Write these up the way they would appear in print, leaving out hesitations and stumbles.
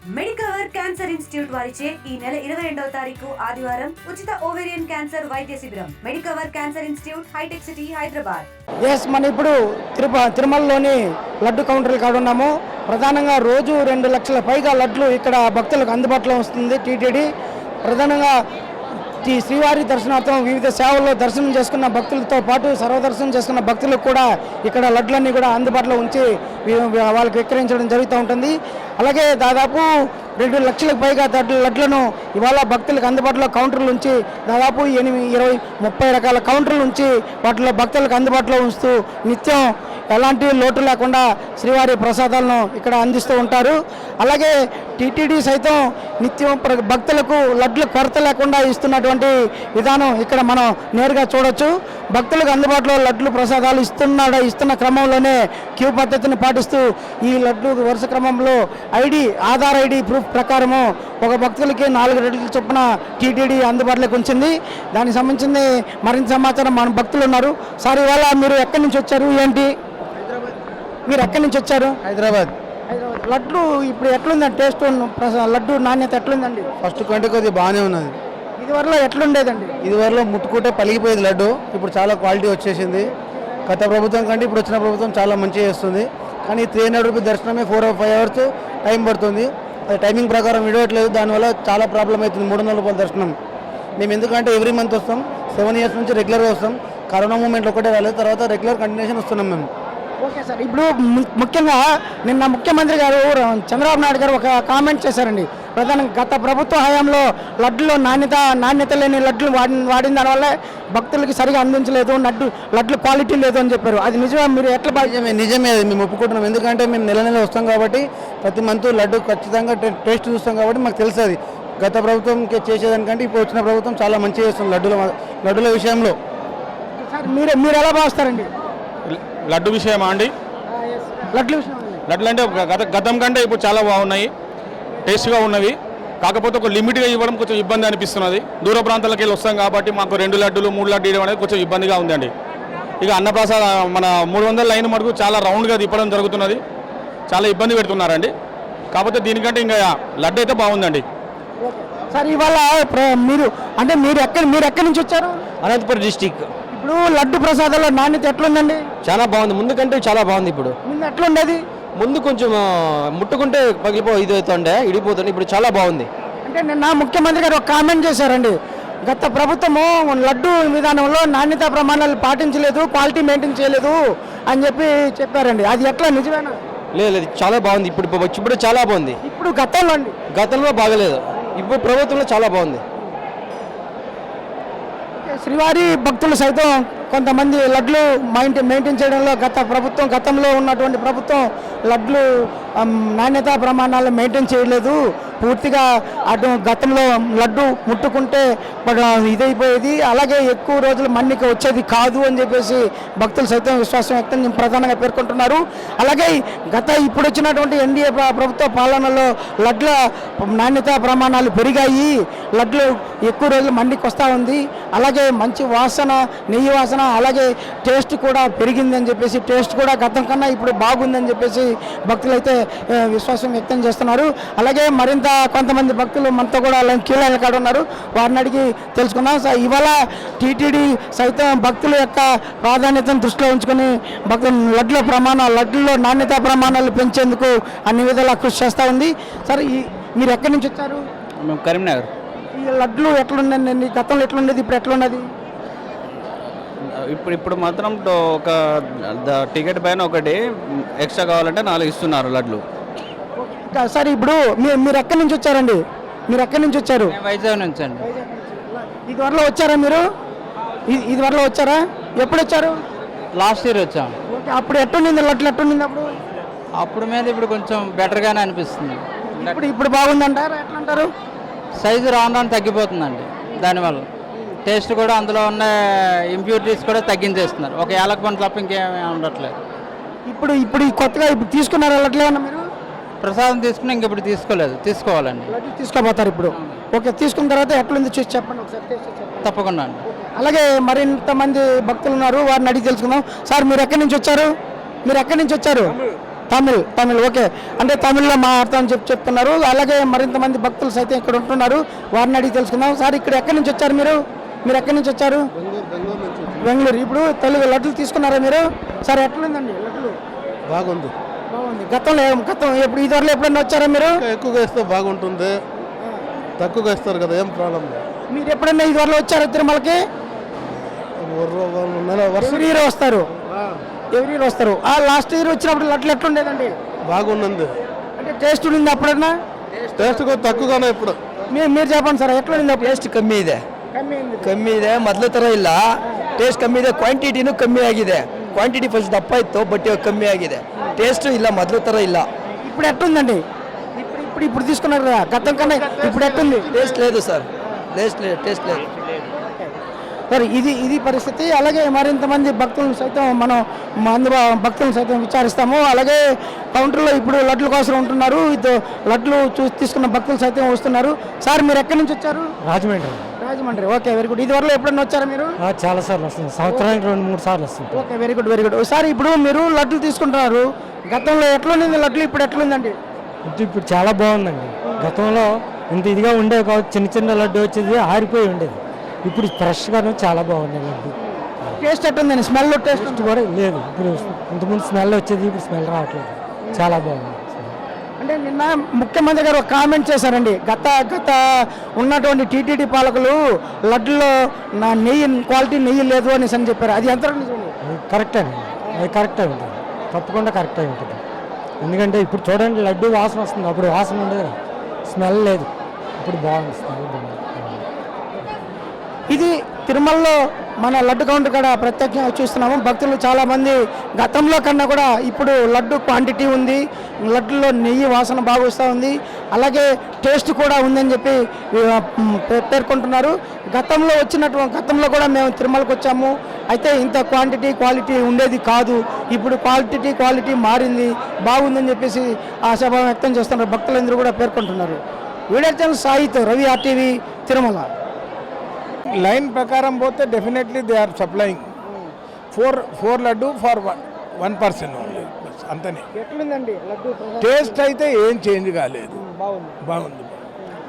Medicover cancer institute వారిచే ఈ నెల 22వ తారీఖు ఆదివారం ఉచిత ఓవేరియన్ క్యాన్సర్ వైద్య శిబిరం. Medicover cancer institute, hitech city, Hyderabad. మనం ఇప్పుడు తిరుమలలోని లడ్డు కౌంటర్లు కాడ ఉన్నాము. ప్రధానంగా రోజు 2 లక్షల పైగా లడ్లు ఇక్కడ భక్తులకు అందుబాటులో వస్తుంది టీటీడీ. ప్రధానంగా ఈ శ్రీవారి దర్శనార్థం వివిధ సేవల్లో దర్శనం చేసుకున్న భక్తులతో పాటు సర్వదర్శనం చేసుకున్న భక్తులకు కూడా ఇక్కడ లడ్లన్నీ కూడా అందుబాటులో ఉంచి వాళ్ళకి విక్రయించడం జరుగుతూ ఉంటుంది. అలాగే దాదాపు 2 లక్షలకు పైగా లడ్లను ఇవాళ భక్తులకు అందుబాటులో కౌంటర్లు ఉంచి దాదాపు 20-30 రకాల కౌంటర్లు ఉంచి వాటిలో భక్తులకు అందుబాటులో ఉంచుతూ నిత్యం ఎలాంటి లోటు లేకుండా శ్రీవారి ప్రసాదాలను ఇక్కడ అందిస్తూ ఉంటారు. అలాగే టీటీడీ సైతం నిత్యం భక్తులకు లడ్లు కొరత లేకుండా ఇస్తున్నటువంటి విధానం ఇక్కడ మనం నేరుగా చూడొచ్చు. భక్తులకు అందుబాటులో లడ్లు ప్రసాదాలు ఇస్తున్న క్రమంలోనే క్యూ పద్ధతిని పాటిస్తూ ఈ లడ్లు వరుస క్రమంలో ఆధార్ ఐడి ప్రూఫ్ ప్రకారము ఒక భక్తులకి 4 రెడ్ల చొప్పున టీటీడీ అందుబాటులోకి ఉంచింది. దానికి సంబంధించింది మరింత సమాచారం మన భక్తులు ఉన్నారు. సార్, ఇవాళ మీరు ఎక్కడి నుంచి వచ్చారు, ఏంటి? మీరు ఎక్కడి నుంచి వచ్చారు? హైదరాబాద్. లడ్లు ఇప్పుడు ఎట్లుందండి? టేస్ట్ లడ్డు నాణ్యత ఎట్లుందండి? ఫస్ట్ కంటే కొద్దిగా బాగానే ఉన్నది. ఇదివరలో ఎట్లుండేదండి? ఇదివరలో ముట్టుకుంటే పలిగిపోయేది లడ్డు, ఇప్పుడు చాలా క్వాలిటీ వచ్చేసింది. గత ప్రభుత్వం కంటే ఇప్పుడు వచ్చిన ప్రభుత్వం చాలా మంచిగా చేస్తుంది. కానీ 300 రూపీస్ దర్శనమే 4 or 5 hours టైం పడుతుంది. అది టైమింగ్ ప్రకారం విడవట్లేదు. దానివల్ల చాలా ప్రాబ్లం అవుతుంది. 300 రూపాయల దర్శనం. మేము ఎందుకంటే ఎవ్రీ మంత్ వస్తాం, 7 years నుంచి రెగ్యులర్గా వస్తాం. కరోనా మూమెంట్లో ఒకటే రాలేదు, తర్వాత రెగ్యులర్ కంటిన్యూషన్ వస్తున్నాం మేము. ఓకే సార్, ఇప్పుడు ముఖ్యంగా నిన్న ముఖ్యమంత్రి గారు చంద్రబాబు నాయుడు గారు ఒక కామెంట్ చేశారండి. ప్రధానంగా గత ప్రభుత్వ హయాంలో లడ్డులో నాణ్యత లేని లడ్లు వాడిన దానివల్ల భక్తులకి సరిగా అందించలేదు, లడ్లు క్వాలిటీ లేదు అని చెప్పారు. అది నిజమే? మీరు ఎట్లా? నిజమే, మేము ఒప్పుకుంటున్నాం. ఎందుకంటే మేము నెల వస్తాం కాబట్టి ప్రతి మంత్ లడ్డు ఖచ్చితంగా టేస్ట్ చూస్తాం కాబట్టి మాకు తెలుసు. అది గత ప్రభుత్వంకి చేసేదానికంటే ఇప్పుడు వచ్చిన ప్రభుత్వం చాలా మంచిగా చేస్తుంది లడ్డుల విషయంలో. సార్, మీరు ఎలా భావిస్తారండి లడ్డు విషయమా అండి? లడ్లు అంటే గతం కంటే ఇప్పుడు చాలా బాగున్నాయి, టేస్ట్గా ఉన్నవి. కాకపోతే ఒక లిమిట్గా ఇవ్వడం కొంచెం ఇబ్బంది అనిపిస్తున్నది. దూర ప్రాంతాలకు వెళ్ళి వస్తాం కాబట్టి మాకు 2 లడ్డులు 3 లడ్డు ఇవ్వడం అనేది కొంచెం ఇబ్బందిగా ఉందండి. ఇక అన్నప్రసాద మన 300 లైన్ మటుకు చాలా రౌండ్గా తిప్పడం జరుగుతున్నది, చాలా ఇబ్బంది పెడుతున్నారండి. కాకపోతే దీనికంటే ఇంకా లడ్డు అయితే బాగుందండి. సార్, ఇవాళ మీరు ఎక్కడి నుంచి వచ్చారు? అనంతపురం డిస్టిక్. ఇప్పుడు లడ్డు ప్రసాదాల నాణ్యత ఎట్లుందండి? చాలా బాగుంది, ముందు కంటే చాలా బాగుంది. ఇప్పుడు ముందు ఎట్లుండేది? ముందు కొంచెం ముట్టుకుంటే ఇడిపోతుంది, ఇప్పుడు చాలా బాగుంది. అంటే నిన్న ముఖ్యమంత్రి గారు ఒక కామెంట్ చేశారండి. గత ప్రభుత్వము లడ్డు విధానంలో నాణ్యత ప్రమాణాలు పాటించలేదు, క్వాలిటీ మెయింటైన్ చేయలేదు అని చెప్పారండి. అది ఎట్లా, నిజమేనా? లేదు, చాలా బాగుంది. ఇప్పుడు చాలా బాగుంది. ఇప్పుడు గతంలో బాగలేదు, ఇప్పుడు ప్రభుత్వంలో చాలా బాగుంది. శ్రీవారి భక్తులు సైతం కొంతమంది లడ్లు మెయింటైన్ చేయడంలో గతంలో ఉన్నటువంటి ప్రభుత్వం లడ్లు నాణ్యత ప్రమాణాలు మెయింటైన్ చేయలేదు, పూర్తిగా గతంలో లడ్డు ముట్టుకుంటే ఇదైపోయేది, అలాగే ఎక్కువ రోజులు మన్నిక వచ్చేది కాదు అని చెప్పేసి భక్తులు సైతం విశ్వాసం వ్యక్తం ప్రధానంగా పేర్కొంటున్నారు. అలాగే ఇప్పుడు వచ్చినటువంటి ఎన్డీఏ ప్రభుత్వ పాలనలో లడ్ల నాణ్యత ప్రమాణాలు పెరిగాయి, లడ్లు ఎక్కువ రోజులు మన్నిక వస్తూ ఉంది, అలాగే మంచి వాసన, నెయ్యి వాసన, అలాగే టేస్ట్ కూడా పెరిగిందని చెప్పేసి, టేస్ట్ కూడా గతం కన్నా ఇప్పుడు బాగుందని చెప్పేసి భక్తులు అయితే విశ్వాసం వ్యక్తం చేస్తున్నారు. అలాగే మరింత కొంతమంది భక్తులు మనతో కూడా క్యూలైన్ల కాడ ఉన్నారు, వారిని అడిగి తెలుసుకుందాం. ఇవాళ టీటీడీ సైతం భక్తుల యొక్క ప్రాధాన్యతను దృష్టిలో ఉంచుకొని లడ్లలో నాణ్యత ప్రమాణాలు పెంచేందుకు అన్ని విధాలా కృషి చేస్తూ ఉంది. సరే, మీరు ఎక్కడి నుంచి వచ్చారు? మేము కరీంనగర్. ఈ లడ్లు ఎట్లుందండి? గతంలో ఎట్లుండేది, ఇప్పుడు ఎట్లున్నది? ఇప్పుడు మాత్రం ఒక టికెట్ పైన ఒకటి ఎక్స్ట్రా కావాలంటే 4 ఇస్తున్నారు లడ్లు. సరే, ఇప్పుడు మీరు ఎక్కడి నుంచి వచ్చారండి? మీరు ఎక్కడి నుంచి వచ్చారు? వైజాగ్ నుంచి అండి. ఇదివరలో వచ్చారా మీరు? ఇదివరలో వచ్చారా? ఎప్పుడు వచ్చారు? లాస్ట్ ఇయర్ వచ్చాం. అప్పుడు ఎట్టుండింది లడ్లు? ఎట్టుండింది అప్పుడు మీద ఇప్పుడు కొంచెం బెటర్గానే అనిపిస్తుంది. ఇప్పుడు బాగుందంటారా? ఎట్లా అంటారు? సైజు రాను తగ్గిపోతుందండి. దానివల్ల టేస్ట్ కూడా, అందులో ఉన్న ఇంప్యూరిటీస్ కూడా తగ్గించేస్తున్నారు. ఒక యాలకుపండు తప్ప ఇంకేమీ ఉండట్లేదు. ఇప్పుడు కొత్తగా తీసుకున్నారు లడ్లు? మీరు ప్రసాదం తీసుకుని ఇంకెప్పుడు తీసుకోవాలండి. తీసుకోపోతారు ఇప్పుడు? ఓకే, తీసుకున్న తర్వాత ఎట్లుంది చూసి చెప్పండి ఒకసారి. తప్పకుండా అండి. అలాగే మరింత మంది భక్తులు ఉన్నారు, వారిని అడిగి తెలుసుకుందాం. సార్, మీరు ఎక్కడి నుంచి వచ్చారు? తమిళ్ ఓకే. అంటే తమిళ్లో మాట్లాడతామని చెప్తున్నారు. అలాగే మరింత మంది భక్తులు సైతం ఇక్కడ ఉంటున్నారు, వారిని అడిగి తెలుసుకుందాం. సార్ ఇక్కడ ఎక్కడి నుంచి వచ్చారు మీరు ఎక్కడి నుంచి వచ్చారు? బెంగళూరు. ఇప్పుడు తెలుగు లడ్లు తీసుకున్నారా మీరు? సార్ ఎట్లుందండి లడ్లు? బాగుంది. గతంలో ఎప్పుడు ఇదివరలో ఎప్పుడైనా వచ్చారా మీరు? ఎక్కువగా ఇస్తే బాగుంటుంది, తక్కువగా ఇస్తారు కదా, ఏం ప్రాబ్లం లేదు. మీరు ఎప్పుడైనా ఇదివరలో వచ్చారా తిరుమలకి? ఎవ్రీ ఇయర్ వస్తారు. లాస్ట్ ఇయర్ వచ్చినప్పుడు లడ్లు ఎట్లుండేదండి? బాగుంది. అంటే టేస్ట్ ఉంది అప్పుడన్నా? ಟೇಸ್ಟ್ ತಕ್ಕುಗಾನ ఇప్పుడు మీరు చెప్పండి సార్ ಎಟ್ಲಿಂದ ಟೇಸ್ಟ್ ಕಮ್ಮಿ ಇದೆ ಮೊದಲ ಥರ ಇಲ್ಲ. ಟೇಸ್ಟ್ ಕಮ್ಮಿ ಇದೆ, ಕ್ವಾಂಟಿಟಿನೂ ಕಮ್ಮಿ ಆಗಿದೆ. ಕ್ವಾಂಟಿಟಿ ಫಸ್ಟ್ ದಪ್ಪ ಇತ್ತು, ಬಟ್ ಇವಾಗ ಕಮ್ಮಿ ಆಗಿದೆ. ಟೇಸ್ಟ್ ಇಲ್ಲ, ಮೊದಲ ಥರ ಇಲ್ಲ. ఇప్పుడు ఎట్లుందండి? ఇప్పుడు తీసుకున్నారు కదా, గతం కన్నా ఇప్పుడు ఎట్లుంది? టేస్ట్ లేదు సార్, టేస్ట్ లేదు సార్. ఇది పరిస్థితి. అలాగే మరింతమంది భక్తులను సైతం మనం భక్తులను సైతం విచారిస్తాము. అలాగే కౌంటర్లో ఇప్పుడు లడ్ల కోసం ఉంటున్నారు, లడ్లు తీసుకున్న భక్తులు సైతం వస్తున్నారు. సార్ మీరు ఎక్కడి నుంచి వచ్చారు? రాజమండ్రి. Okay, very good. ఇదివరలో ఎప్పుడన్నా వచ్చారా మీరు? చాలా సార్లు వస్తుంది, సంవత్సరానికి 2-3 సార్లు వస్తుంది. Okay, very good. సార్ ఇప్పుడు మీరు లడ్లు తీసుకుంటున్నారు, గతంలో ఎట్లుంది లడ్లు, ఇప్పుడు ఎట్లుందండి? ఇప్పుడు చాలా బాగుందండి. గతంలో ఇంత ఇదిగా ఉండేవి కాదు, చిన్న లడ్డు వచ్చేది ఆరిపోయి ఉండేది. ఇప్పుడు ఫ్రెష్గాను చాలా బాగున్నాయి లడ్డు. టేస్ట్ ఎట్లుందండి? స్మెల్ టేస్ట్ కూడా లేదు. ఇప్పుడు ఇంతకుముందు స్మెల్ వచ్చేది, ఇప్పుడు స్మెల్ రావట్లేదు. చాలా బాగుంది. అంటే నిన్న ముఖ్యమంత్రి గారు ఒక కామెంట్ చేశారండి, గత ఉన్నటువంటి టీటీడీ పాలకులు లడ్డులో క్వాలిటీ నెయ్యి లేదు అని చెప్పారు. అది ఎంత కరెక్టే అండి, అది కరెక్టే ఉంటుంది, తప్పకుండా కరెక్టే ఉంటుంది. ఎందుకంటే ఇప్పుడు చూడండి లడ్డు వాసన వస్తుంది, అప్పుడు వాసన ఉండదు, స్మెల్ లేదు, ఇప్పుడు బాగుంది, స్మెల్ బాగుంది. ఇది తిరుమలలో మన లడ్డు కౌంటర్ కూడా ప్రత్యేకంగా చూస్తున్నాము. భక్తులు చాలామంది గతంలో కన్నా కూడా ఇప్పుడు లడ్డు క్వాంటిటీ ఉంది, లడ్డులో నెయ్యి వాసన బాగా వస్తూ ఉంది, అలాగే టేస్ట్ కూడా ఉందని చెప్పి పేర్కొంటున్నారు. గతంలో కూడా మేము తిరుమలకు వచ్చాము, అయితే ఇంత క్వాలిటీ ఉండేది కాదు, ఇప్పుడు క్వాలిటీ మారింది, బాగుందని చెప్పేసి ఆశాభావం వ్యక్తం చేస్తున్నారు భక్తులందరూ కూడా పేర్కొంటున్నారు. వీడియో జర్నలిస్ట్ సాయితో రవి, RTV, తిరుమల. లైన్ ప్రకారం పోతే definitely they are supplying four laddu for 1 person only, అంతనే. ఎట్లుందండి లడ్డు? టేస్ట్ అయితే ఏం చేంజ్ కాలేదు, బాగుంది.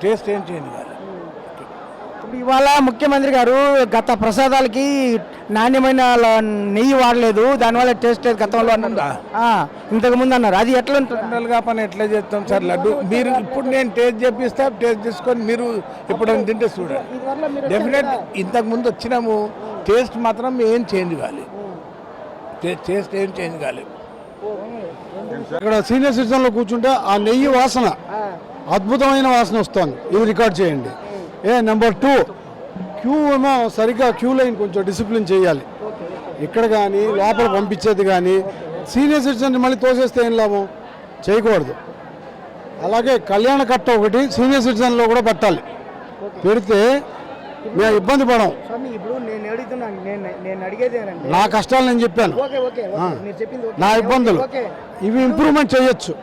టేస్ట్ ఏం చేంజ్ కాలేదు. ఇప్పుడు ఇవాళ ముఖ్యమంత్రి గారు గత ప్రసాదాలకి నాణ్యమైన నెయ్యి వాడలేదు, దానివల్ల టేస్ట్ లేదు గతంలో ఇంతకు ముందు అన్నారు. అది ఎట్లా జనరల్గా పని ఎట్లా చేస్తాం సార్ లడ్డు? మీరు ఇప్పుడు నేను టేస్ట్ చేపిస్తా, టేస్ట్ చేసుకొని మీరు ఇప్పుడు తింటే చూడండి. డెఫినెట్ ఇంతకు ముందు వచ్చినాము, టేస్ట్ మాత్రం ఏం చేంజ్ కాలేదు, టేస్ట్ ఏం చేంజ్ కాలేదు. ఇక్కడ సీనియర్ సిటిజన్లో కూర్చుంటే ఆ నెయ్యి వాసన, అద్భుతమైన వాసన వస్తుంది. ఇది రికార్డ్ చేయండి. నెంబర్ 2, క్యూ ఏమో సరిగ్గా క్యూ లైన్ కొంచెం డిసిప్లిన్ చేయాలి. ఇక్కడ కానీ లోపల పంపించేది కానీ సీనియర్ సిటిజన్ మళ్ళీ తోసేస్తే ఏం లాభం, చేయకూడదు. అలాగే కళ్యాణ కట్ట ఒకటి సీనియర్ సిటిజన్లో కూడా పెట్టాలి, పెడితే మేము ఇబ్బంది పడం. ఇప్పుడు నేను అడిగేది నా కష్టాలు నేను చెప్పాను, నా ఇబ్బందులు ఇవి ఇంప్రూవ్మెంట్ చేయొచ్చు.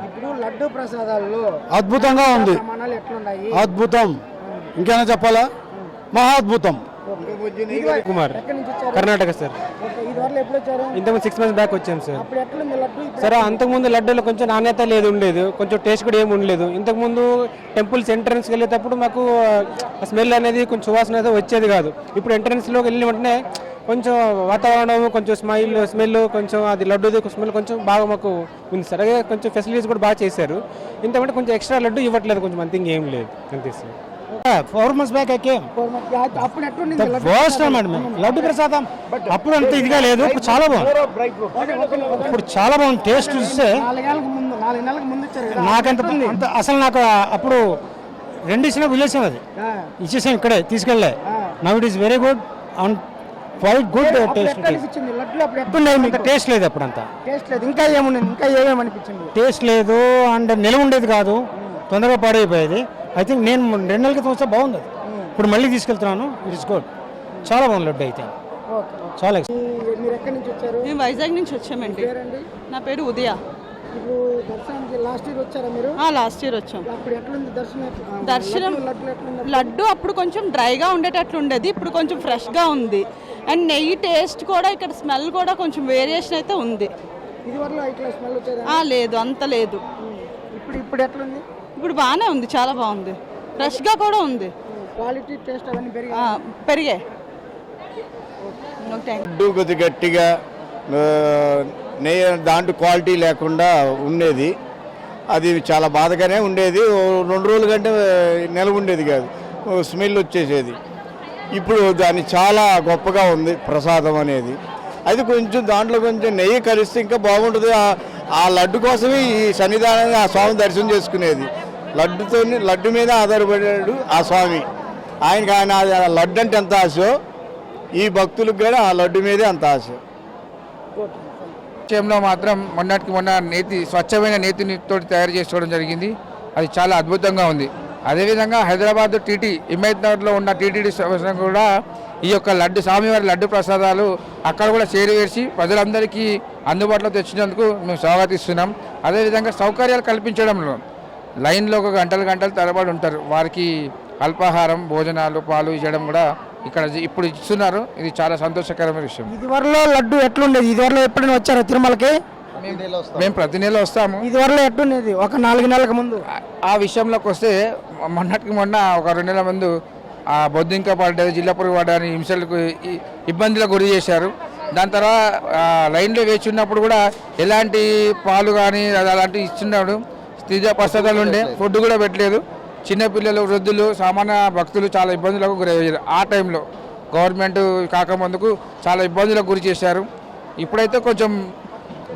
ఇప్పుడు లడ్డు ప్రసాదాల్లో అద్భుతంగా ఉంది, అద్భుతం. ఇంకేమైనా చెప్పాలా? మహా అద్భుతం. కుమార్, కర్ణాటక సార్. ఇంతకుముందు 6 months బ్యాక్ వచ్చాం సార్. సరే, అంతకుముందు లడ్డూలో కొంచెం నాణ్యత ఉండేది, కొంచెం టేస్ట్ కూడా ఏమి ఉండలేదు. ఇంతకుముందు టెంపుల్స్ ఎంట్రన్స్కి వెళ్ళేటప్పుడు మాకు స్మెల్ అనేది కొంచెం సువాసన అయితే వచ్చేది కాదు. ఇప్పుడు ఎంట్రన్స్లోకి వెళ్ళిన వెంటనే కొంచెం వాతావరణం, కొంచెం స్మెల్, కొంచెం అది లడ్డు స్మెల్ కొంచెం బాగా మాకు ఉంది సార్. అలాగే కొంచెం ఫెసిలిటీస్ కూడా బాగా చేశారు. ఇంతకంటే కొంచెం ఎక్స్ట్రా లడ్డు ఇవ్వట్లేదు, కొంచెం అంత ఇంకేం లేదు అంతే సార్. 4 months బ్యాక్ లడ్డు ప్రసాదం అప్పుడు అంత ఇదిగా లేదు, ఇప్పుడు చాలా బాగుంది. ఇప్పుడు చాలా బాగుంది. టేస్ట్ చూస్తే 4 నెలలకు ముందు నాకంత అసలు నాకు అప్పుడు 2 ఇచ్చిన విలేసం, అది ఇచ్చేసాం ఇక్కడే తీసుకెళ్ళే. Now it is very good and quite good taste. Taste లేదు అప్పుడంతా, ఇంకా ఏమేమి అనిపించింది? టేస్ట్ లేదు అండ్ నిలవ ఉండేది కాదు, తొందరగా పాడైపోయేది. ఐ థింక్ నేను 2 నెలల క్రితం వస్తే బాగుంది, ఇప్పుడు మళ్ళీ తీసుకెళ్తున్నాను. ఇట్ ఇస్ గుడ్, చాలా బాగుంది లడ్డు అయితే, చాలా. మీరు ఎక్కడి నుంచి వచ్చారు? మేము వైజాగ్ నుంచి వచ్చామండి. నా పేరు ఉదయ. ఇప్పుడు దర్శనానికి లాస్ట్ ఇయర్ వచ్చారా మీరు? లాస్ట్ ఇయర్ వచ్చాం. అప్పుడు ఎట్లుంది దర్శనం? లడ్డు అప్పుడు కొంచెం డ్రైగా ఉండేటట్లు ఉండేది, ఇప్పుడు కొంచెం ఫ్రెష్గా ఉంది. అండ్ నెయ్యి టేస్ట్ కూడా, ఇక్కడ స్మెల్ కూడా కొంచెం వేరియేషన్ అయితే ఉంది. ఇది వరకు ఇట్లా స్మెల్ వచ్చేదా? లేదు అంత లేదు. ఇప్పుడు ఎట్లుంది? ఇప్పుడు బాగానే ఉంది, చాలా బాగుంది, ఫ్రెష్గా కూడా ఉంది. క్వాలిటీ టేస్ట్ అవన్నీ పెరిగాయి. లడ్డు కొద్ది గట్టిగా నెయ్యి దాంట్లో క్వాలిటీ లేకుండా ఉండేది. అది చాలా బాధగానే ఉండేది. 2 రోజుల కంటే నిలవ ఉండేది కాదు, స్మెల్ వచ్చేసేది. ఇప్పుడు దాన్ని చాలా గొప్పగా ఉంది ప్రసాదం అనేది. అది కొంచెం దాంట్లో కొంచెం నెయ్యి కలిస్తే ఇంకా బాగుంటుంది. ఆ లడ్డు కోసమే ఈ సన్నిధానాన్ని ఆ స్వామి దర్శనం చేసుకునేది. లడ్డు మీద ఆధారపడాడు ఆ స్వామి. ఆయన లడ్డు అంటే ఎంత ఆశో ఈ భక్తులకు కూడా ఆ లడ్డు మీదే అంత ఆశ. విషయంలో మాత్రం మొన్న నేతి స్వచ్ఛమైన నేతితో తయారు చేసుకోవడం జరిగింది. అది చాలా అద్భుతంగా ఉంది. అదేవిధంగా హైదరాబాద్ హిమాయత్ నగర్లో ఉన్న టీటీడీ కూడా ఈ యొక్క లడ్డు స్వామివారి లడ్డు ప్రసాదాలు అక్కడ కూడా చేరువేసి ప్రజలందరికీ అందుబాటులో తెచ్చినందుకు మేము స్వాగతిస్తున్నాం. అదేవిధంగా సౌకర్యాలు కల్పించడంలో లైన్లో ఒక గంటలు తరబడి ఉంటారు. వారికి అల్పాహారం, భోజనాలు, పాలు ఇవ్వడం కూడా ఇక్కడ ఇప్పుడు ఇస్తున్నారు. ఇది చాలా సంతోషకరమైన విషయం. ఇదివరలో లడ్డు ఎట్లుండేది? ఇదివరలో ఎప్పుడైనా వచ్చారా తిరుమలకి? మేము ప్రతి నెల వస్తాము. ఇదివరలో ఎట్లుండేది ఒక 4 నెలలకు ముందు? ఆ విషయంలోకి వస్తే మొన్న ఒక 2 నెలల ముందు ఆ బొద్దింక పడ్డది, జిల్లా పురుగు పడ్డని హింసలకు ఇబ్బందులకు గురి చేశారు. దాని తర్వాత లైన్లో వేచి ఉన్నప్పుడు కూడా ఎలాంటి పాలు కానీ అలాంటివి ఇస్తున్నాడు. స్థితి పరిస్థితులు ఉండే ఫుడ్ కూడా పెట్టలేదు. చిన్నపిల్లలు, వృద్ధులు, సామాన్య భక్తులు చాలా ఇబ్బందులకు గురయ్యారు. ఆ టైంలో గవర్నమెంట్ కాకముందుకు చాలా ఇబ్బందులకు గురి చేశారు. ఇప్పుడైతే కొంచెం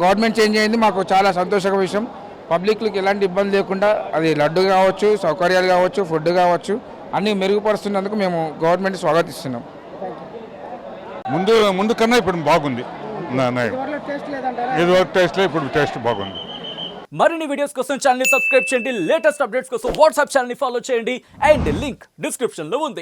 గవర్నమెంట్ చేంజ్ అయింది. మాకు చాలా సంతోషకర విషయం. పబ్లిక్లకు ఎలాంటి ఇబ్బంది లేకుండా అది లడ్డు కావచ్చు, సౌకర్యాలు కావచ్చు, ఫుడ్ కావచ్చు అన్నీ మెరుగుపరుస్తున్నందుకు మేము గవర్నమెంట్ స్వాగతిస్తున్నాం. ముందు కన్నా ఇప్పుడు బాగుంది. ఇది టేస్ట్ ఇప్పుడు టేస్ట్ బాగుంది. మరిన్ని వీడియోస్ కోసం ఛానల్ ని సబ్స్క్రైబ్ చేయండి. లేటెస్ట్ అప్డేట్స్ కోసం వాట్సాప్ ఛానల్ ని ఫాలో చేయండి. అండ్ లింక్ డిస్క్రిప్షన్ లో ఉంది.